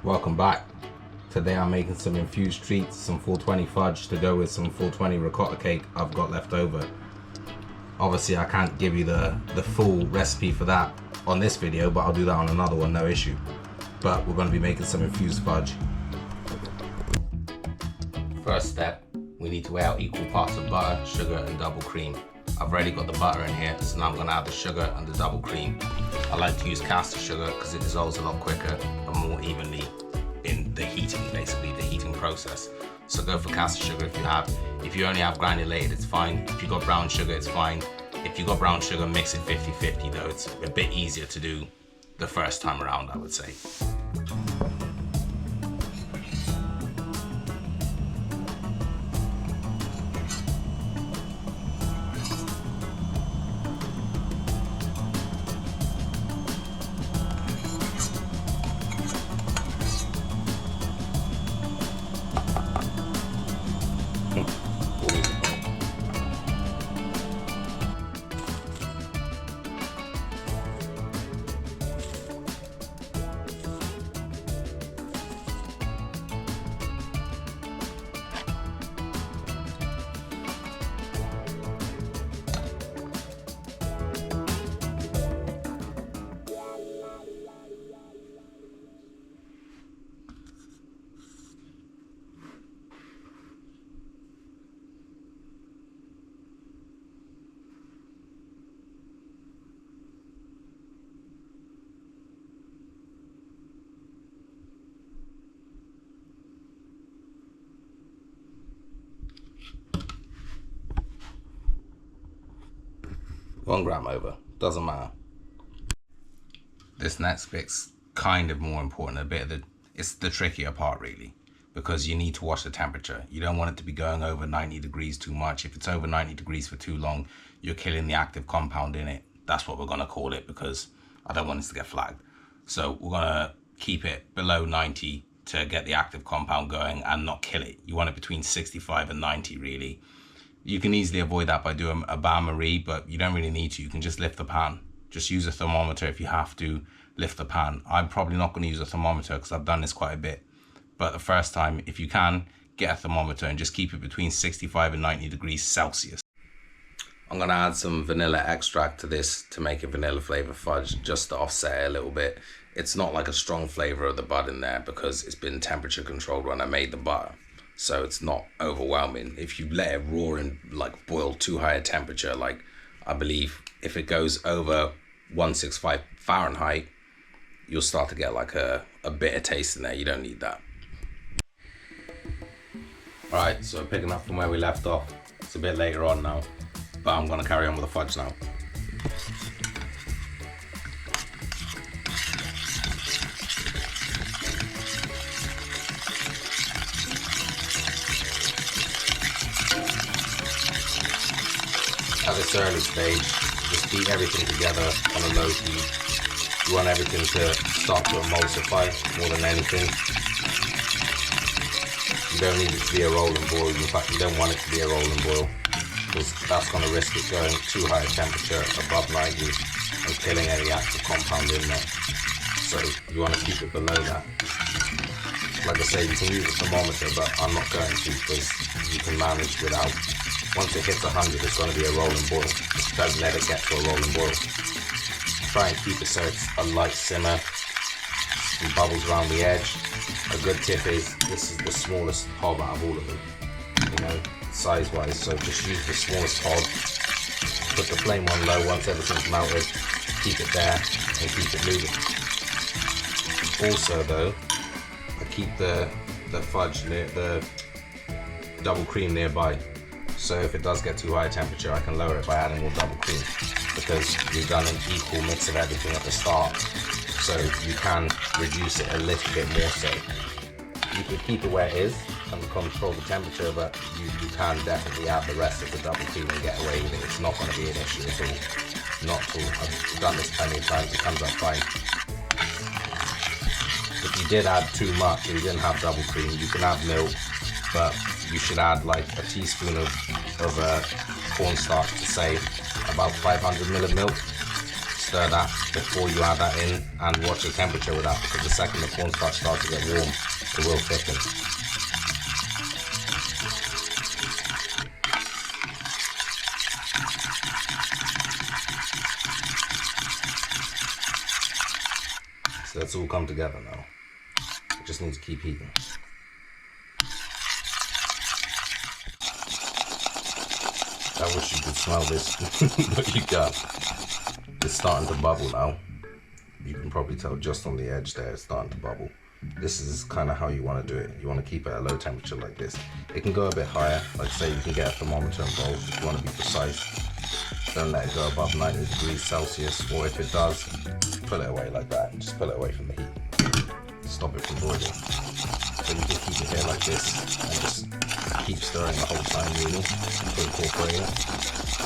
Welcome back. Today I'm making some infused treats, some 420 fudge to go with some 420 ricotta cake I've got left over. Obviously I can't give you the full recipe for that on this video, but I'll do that on another one, no issue. But we're going to be making some infused fudge. First step, we need to weigh out equal parts of butter, sugar and double cream. I've already got the butter in here, so now I'm going to add the sugar and the double cream. I like to use caster sugar because it dissolves a lot quicker and more evenly in the heating, basically the heating process. So go for caster sugar if you have. If you only have granulated, it's fine. If you got brown sugar, it's fine. If you got brown sugar, mix it 50-50 though. It's a bit easier to do the first time around, I would say. One gram over, doesn't matter. This next bit's kind of more important, it's the trickier part really, because you need to watch the temperature. You don't want it to be going over 90 degrees too much. If it's over 90 degrees for too long, you're killing the active compound in it. That's what we're gonna call it, because I don't want it to get flagged. So we're gonna keep it below 90 to get the active compound going and not kill it. You want it between 65 and 90 really. You can easily avoid that by doing a bain-marie, but you don't really need to. You can just lift the pan. Just use a thermometer if you have to lift the pan. I'm probably not going to use a thermometer because I've done this quite a bit. But the first time, if you can, get a thermometer and just keep it between 65 and 90 degrees Celsius. I'm going to add some vanilla extract to this to make a vanilla flavor fudge, just to offset it a little bit. It's not like a strong flavor of the butter in there because it's been temperature controlled when I made the butter. So it's not overwhelming. If you let it raw and like boil too high a temperature, like I believe if it goes over 165 Fahrenheit, you'll start to get like a bitter taste in there. You don't need that. All right, so picking up from where we left off, it's a bit later on now, but I'm gonna carry on with the fudge now. At this early stage, just beat everything together on a low heat. You want everything to start to emulsify more than anything. You don't need it to be a rolling boil. In fact, you don't want it to be a rolling boil because that's going to risk it going too high a temperature above 90 and killing any active compound in there. So you want to keep it below that. Like I say, you can use a thermometer, but I'm not going to because you can manage without. Once it hits 100, it's going to be a rolling boil. Just don't let it get to a rolling boil. Try and keep it so it's a light simmer and bubbles around the edge. A good tip is, this is the smallest hob out of all of them, you know, size-wise. So just use the smallest hob. Put the flame on low once everything's melted. Keep it there and keep it moving. Also though, I keep the fudge near the double cream nearby. So if it does get too high a temperature, I can lower it by adding more double cream because we've done an equal mix of everything at the start. So you can reduce it a little bit more so. You could keep it where it is and control the temperature, but you can definitely add the rest of the double cream and get away with it. It's not going to be an issue at all. Not at all. I've done this plenty of times, it comes out fine. If you did add too much and you didn't have double cream, you can add milk, but you should add like a teaspoon of cornstarch to say about 500 ml of milk. stir that before you add that in, and watch the temperature with that, because the second the cornstarch starts to get warm, it will thicken. So it's all come together now. It just needs to keep heating. I wish you could smell this, but you can't. It's starting to bubble now. You can probably tell just on the edge there, it's starting to bubble. This is kind of how you want to do it. You want to keep it at a low temperature like this. It can go a bit higher, like say you can get a thermometer involved if you want to be precise. Don't let it go above 90 degrees Celsius, or if it does, pull it away like that and just pull it away from the heat. Stop it from boiling. So you can keep it here like this and just keep stirring the whole time really to incorporate it.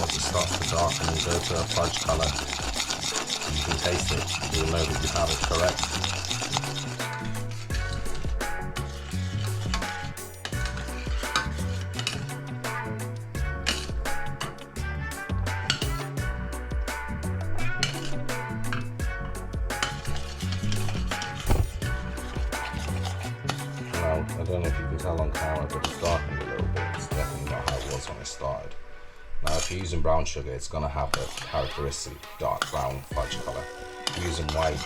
Once it starts to darken and go to a fudge colour, you can taste it. You'll know that you have it correct. I don't know if you can tell on camera, but it's darkened a little bit. It's definitely not how it was when I started. Now if you're using brown sugar, it's going to have the characteristic dark brown fudge colour. If you're using white,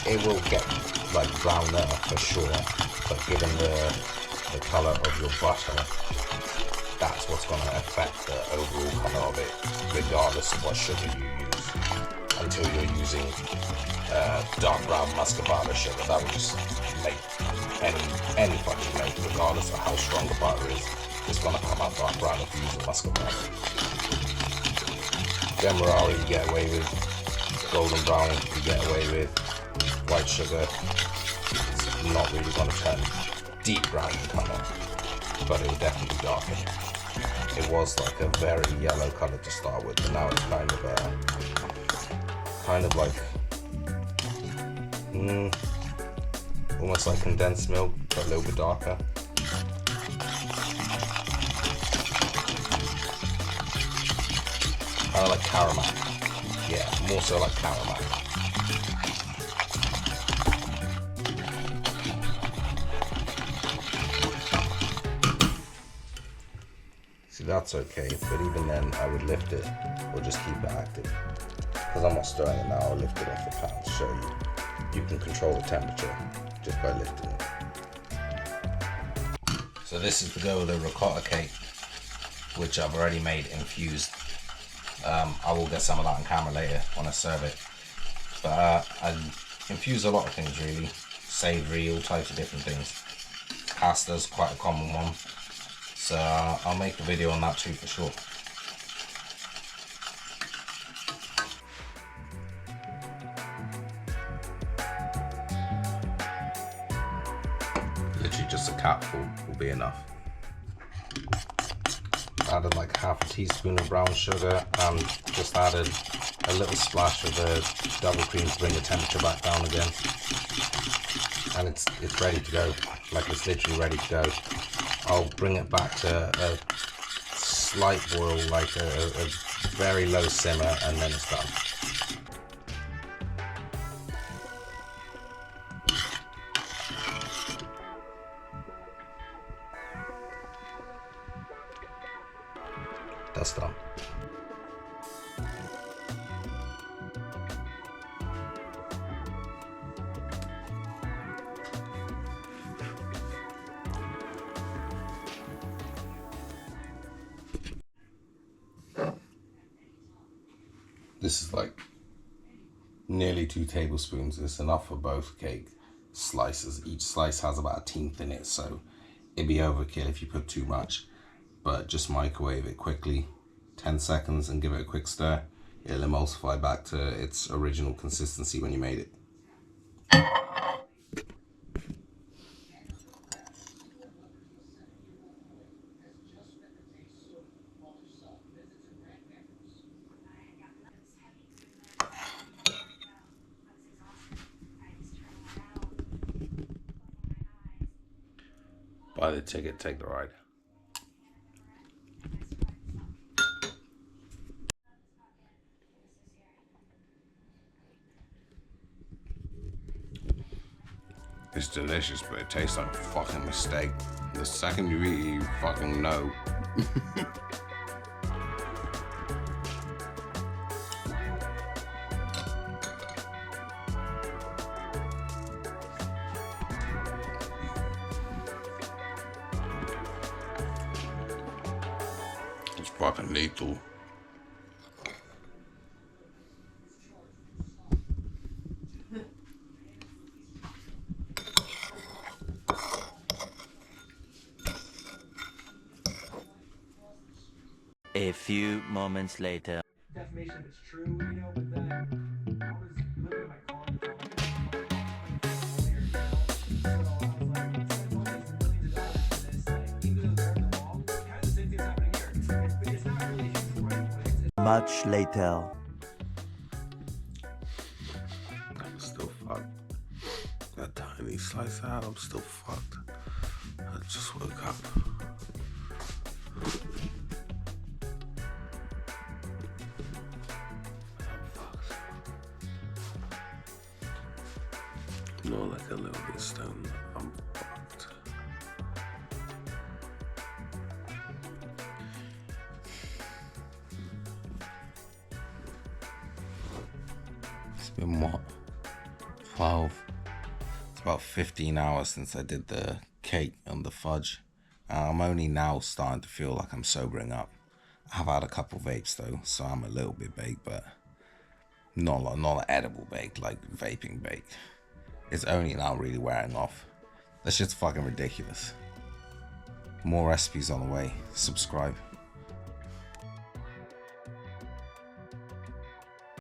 it will get like browner for sure, but given the colour of your butter, that's what's going to affect the overall colour of it, regardless of what sugar you use. Until you're using dark brown muscovado sugar, that will just make any fudge you make, regardless of how strong the butter is, it's going to come out dark brown if you use a muscovado. Demerara you get away with, golden brown you get away with, white sugar it's not really going to turn deep brown in colour, but it will definitely darken. It was like a very yellow colour to start with, but now it's kind of like almost like condensed milk, but a little bit darker. Kind of like caramel. Yeah, more so like caramel. See, that's okay, but even then I would lift it or just keep it active. Because I'm not stirring it now, I'll lift it off the pan to show you. You can control the temperature just by lifting it. So this is to go with a ricotta cake, which I've already made infused. I will get some of that on camera later when I serve it. But I infuse a lot of things really, savoury, all types of different things. Pasta's quite a common one, so I'll make a video on that too for sure. Literally just a cupful will be enough. Added like half a teaspoon of brown sugar and just added a little splash of the double cream to bring the temperature back down again. And it's ready to go. Like it's literally ready to go. I'll bring it back to a slight boil, like a very low simmer, and then it's done. That's done. This is like nearly 2 tablespoons. It's enough for both cake slices. Each slice has about 1/10 in it, so it'd be overkill if you put too much. But just microwave it quickly, 10 seconds, and give it a quick stir. It'll emulsify back to its original consistency when you made it. Buy the ticket, take the ride. It's delicious, but it tastes like a fucking mistake. The second you eat it, you fucking know. It's fucking lethal. A few moments later. Defamation is true, you know, but then I was living in my car at the time. So I was like, let's spend millions of dollars for this. Like, even though they're in the wrong, kind of the same thing's happening here. It's not really a huge right, but it's Much later. I'm still fucked. That tiny slice out, I'm still fucked. I just woke up. More like a little bit stoned. I'm fucked. It's been what? 12. It's about 15 hours since I did the cake and the fudge. I'm only now starting to feel like I'm sobering up. I've had a couple vapes though, so I'm a little bit baked, but not an edible baked, like vaping baked. It's only now really wearing off. That's just fucking ridiculous. More recipes on the way. Subscribe.